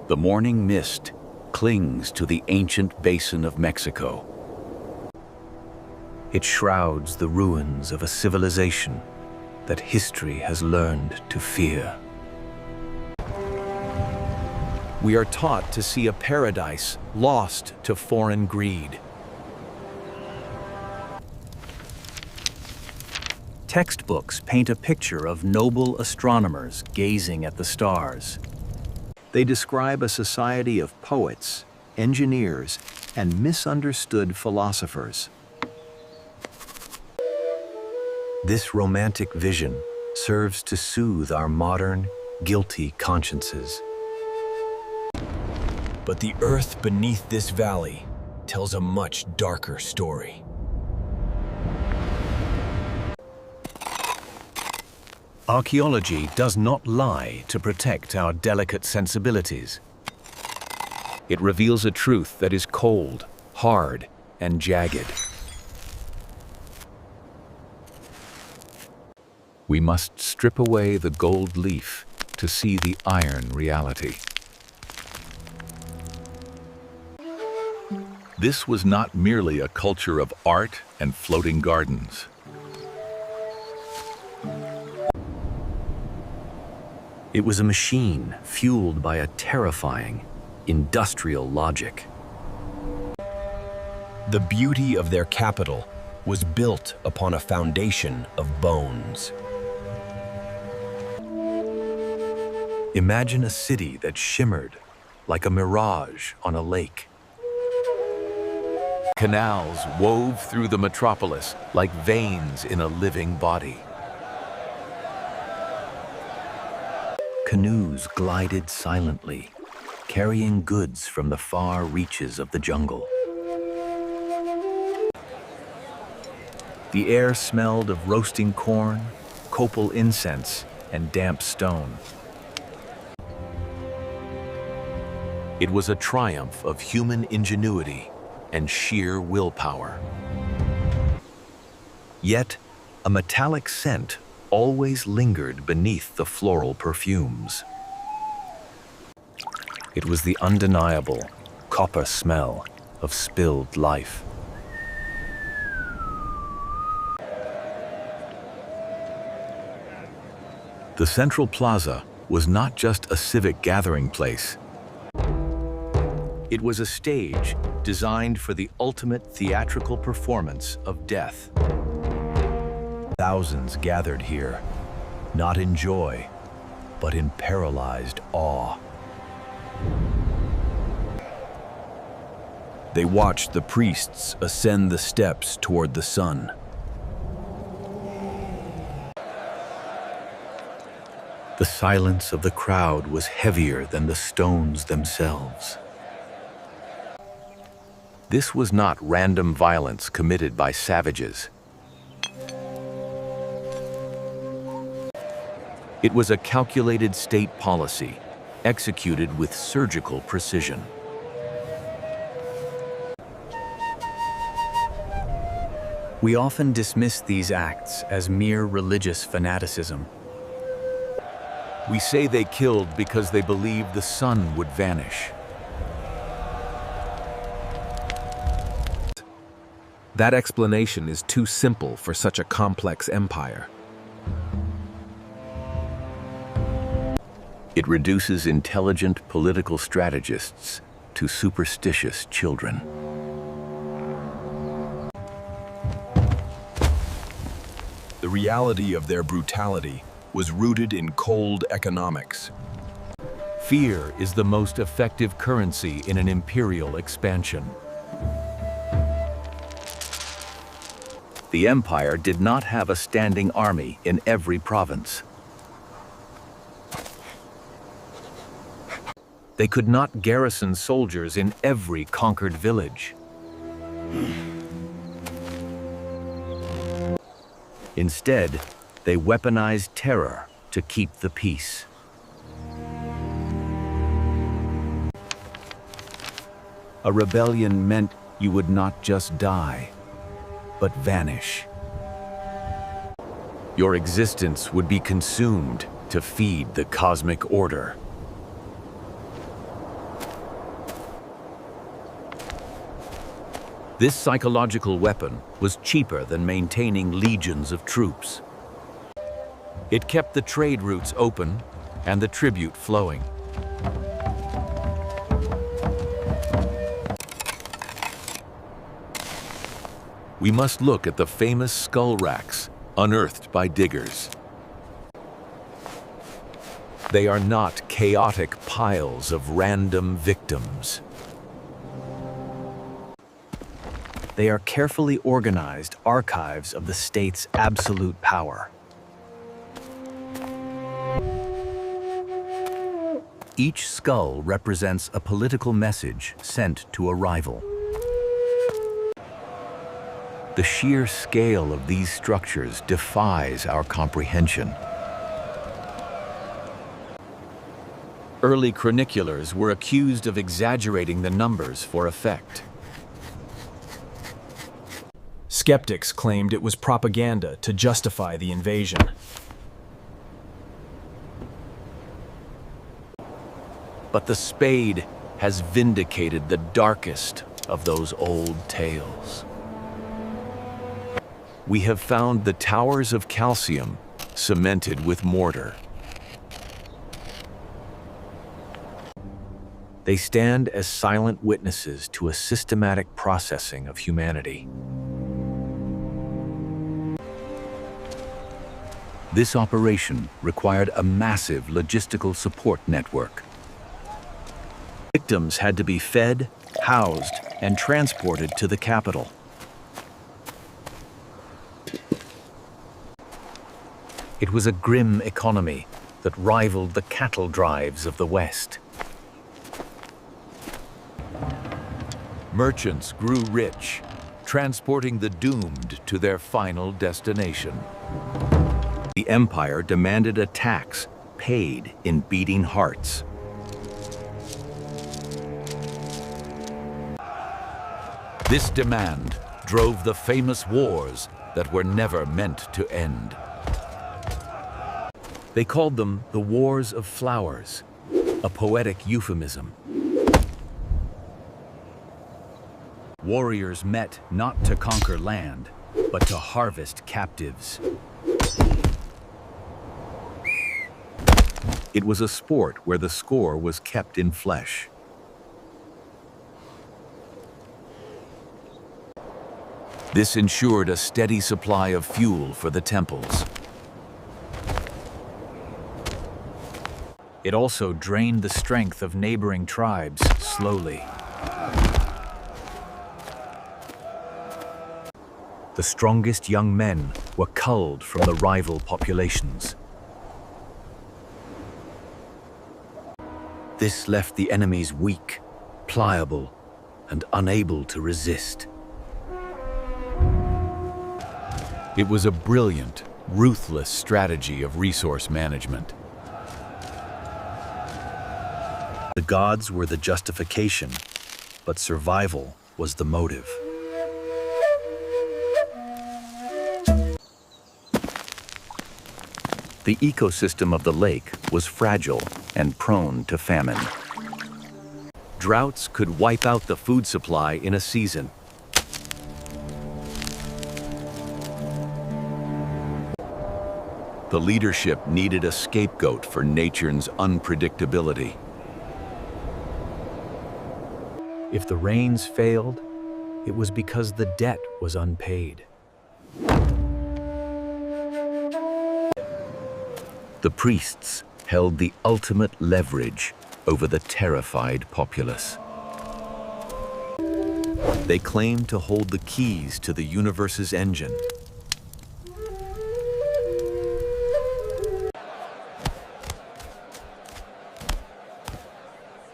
The morning mist clings to the ancient basin of Mexico. It shrouds the ruins of a civilization that history has learned to fear. We are taught to see a paradise lost to foreign greed. Textbooks paint a picture of noble astronomers gazing at the stars. They describe a society of poets, engineers, and misunderstood philosophers. This romantic vision serves to soothe our modern, guilty consciences. But the earth beneath this valley tells a much darker story. Archaeology does not lie to protect our delicate sensibilities. It reveals a truth that is cold, hard, and jagged. We must strip away the gold leaf to see the iron reality. This was not merely a culture of art and floating gardens. It was a machine fueled by a terrifying, industrial logic. The beauty of their capital was built upon a foundation of bones. Imagine a city that shimmered like a mirage on a lake. Canals wove through the metropolis like veins in a living body. Canoes glided silently, carrying goods from the far reaches of the jungle. The air smelled of roasting corn, copal incense, and damp stone. It was a triumph of human ingenuity and sheer willpower. Yet, a metallic scent always lingered beneath the floral perfumes. It was the undeniable copper smell of spilled life. The Central Plaza was not just a civic gathering place. It was a stage designed for the ultimate theatrical performance of death. Thousands gathered here, not in joy, but in paralyzed awe. They watched the priests ascend the steps toward the sun. The silence of the crowd was heavier than the stones themselves. This was not random violence committed by savages. It was a calculated state policy, executed with surgical precision. We often dismiss these acts as mere religious fanaticism. We say they killed because they believed the sun would vanish. That explanation is too simple for such a complex empire. It reduces intelligent political strategists to superstitious children. The reality of their brutality was rooted in cold economics. Fear is the most effective currency in an imperial expansion. The empire did not have a standing army in every province. They could not garrison soldiers in every conquered village. Instead, they weaponized terror to keep the peace. A rebellion meant you would not just die, but vanish. Your existence would be consumed to feed the cosmic order. This psychological weapon was cheaper than maintaining legions of troops. It kept the trade routes open and the tribute flowing. We must look at the famous skull racks unearthed by diggers. They are not chaotic piles of random victims. They are carefully organized archives of the state's absolute power. Each skull represents a political message sent to a rival. The sheer scale of these structures defies our comprehension. Early chroniclers were accused of exaggerating the numbers for effect. Skeptics claimed it was propaganda to justify the invasion. But the spade has vindicated the darkest of those old tales. We have found the towers of calcium cemented with mortar. They stand as silent witnesses to a systematic processing of humanity. This operation required a massive logistical support network. Victims had to be fed, housed, and transported to the capital. It was a grim economy that rivaled the cattle drives of the West. Merchants grew rich, transporting the doomed to their final destination. The empire demanded a tax paid in beating hearts. This demand drove the famous wars that were never meant to end. They called them the Wars of Flowers, a poetic euphemism. Warriors met not to conquer land, but to harvest captives. It was a sport where the score was kept in flesh. This ensured a steady supply of fuel for the temples. It also drained the strength of neighboring tribes slowly. The strongest young men were culled from the rival populations. This left the enemies weak, pliable, and unable to resist. It was a brilliant, ruthless strategy of resource management. The gods were the justification, but survival was the motive. The ecosystem of the lake was fragile and prone to famine. Droughts could wipe out the food supply in a season. The leadership needed a scapegoat for nature's unpredictability. If the rains failed, it was because the debt was unpaid. The priests held the ultimate leverage over the terrified populace. They claimed to hold the keys to the universe's engine.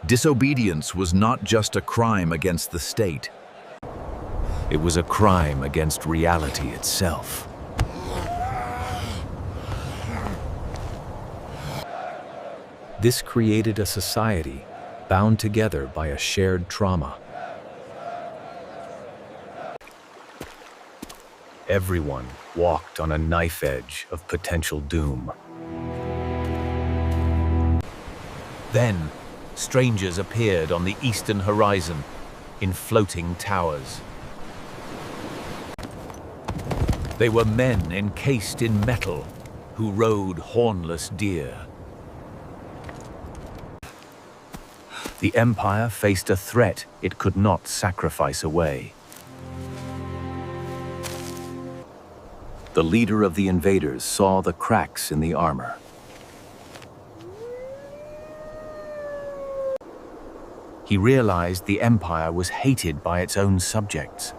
Disobedience was not just a crime against the state. It was a crime against reality itself. This created a society bound together by a shared trauma. Everyone walked on a knife edge of potential doom. Then, strangers appeared on the eastern horizon in floating towers. They were men encased in metal who rode hornless deer. The empire faced a threat it could not sacrifice away. The leader of the invaders saw the cracks in the armor. He realized the empire was hated by its own subjects.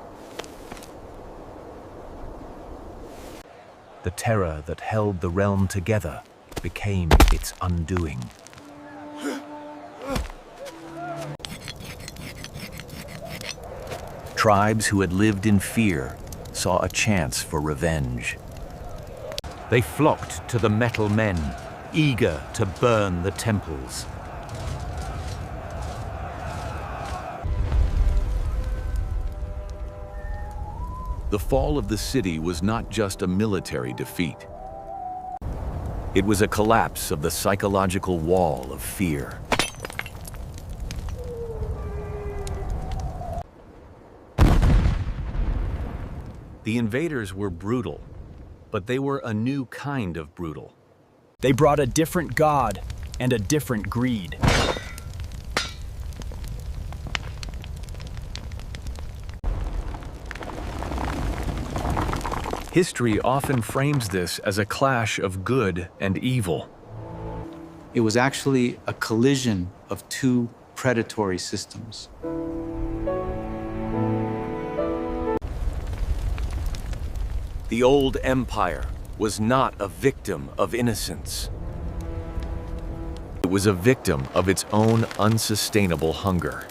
The terror that held the realm together became its undoing. Tribes who had lived in fear saw a chance for revenge. They flocked to the metal men, eager to burn the temples. The fall of the city was not just a military defeat. It was a collapse of the psychological wall of fear. The invaders were brutal, but they were a new kind of brutal. They brought a different god and a different greed. History often frames this as a clash of good and evil. It was actually a collision of two predatory systems. The old empire was not a victim of innocence. It was a victim of its own unsustainable hunger.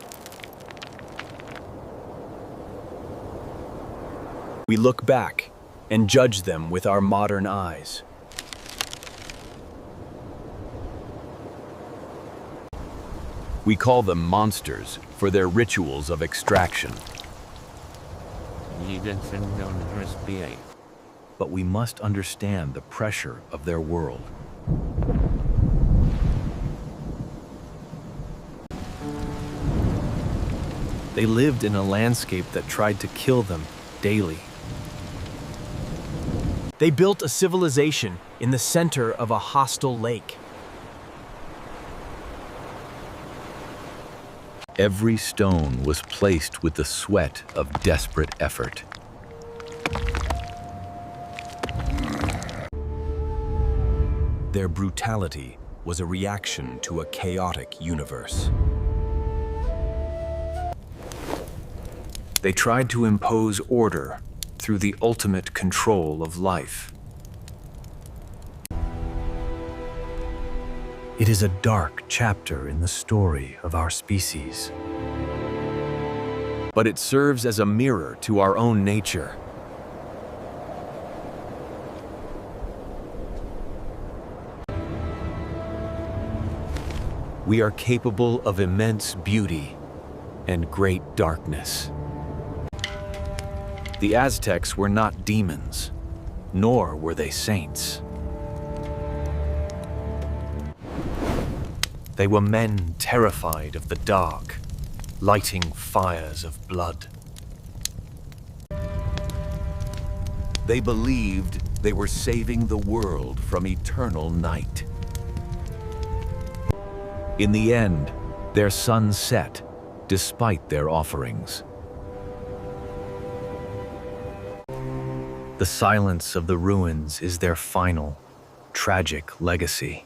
We look back and judge them with our modern eyes. We call them monsters for their rituals of extraction. But we must understand the pressure of their world. They lived in a landscape that tried to kill them daily. They built a civilization in the center of a hostile lake. Every stone was placed with the sweat of desperate effort. Their brutality was a reaction to a chaotic universe. They tried to impose order through the ultimate control of life. It is a dark chapter in the story of our species. But it serves as a mirror to our own nature. We are capable of immense beauty and great darkness. The Aztecs were not demons, nor were they saints. They were men terrified of the dark, lighting fires of blood. They believed they were saving the world from eternal night. In the end, their sun set, despite their offerings. The silence of the ruins is their final, tragic legacy.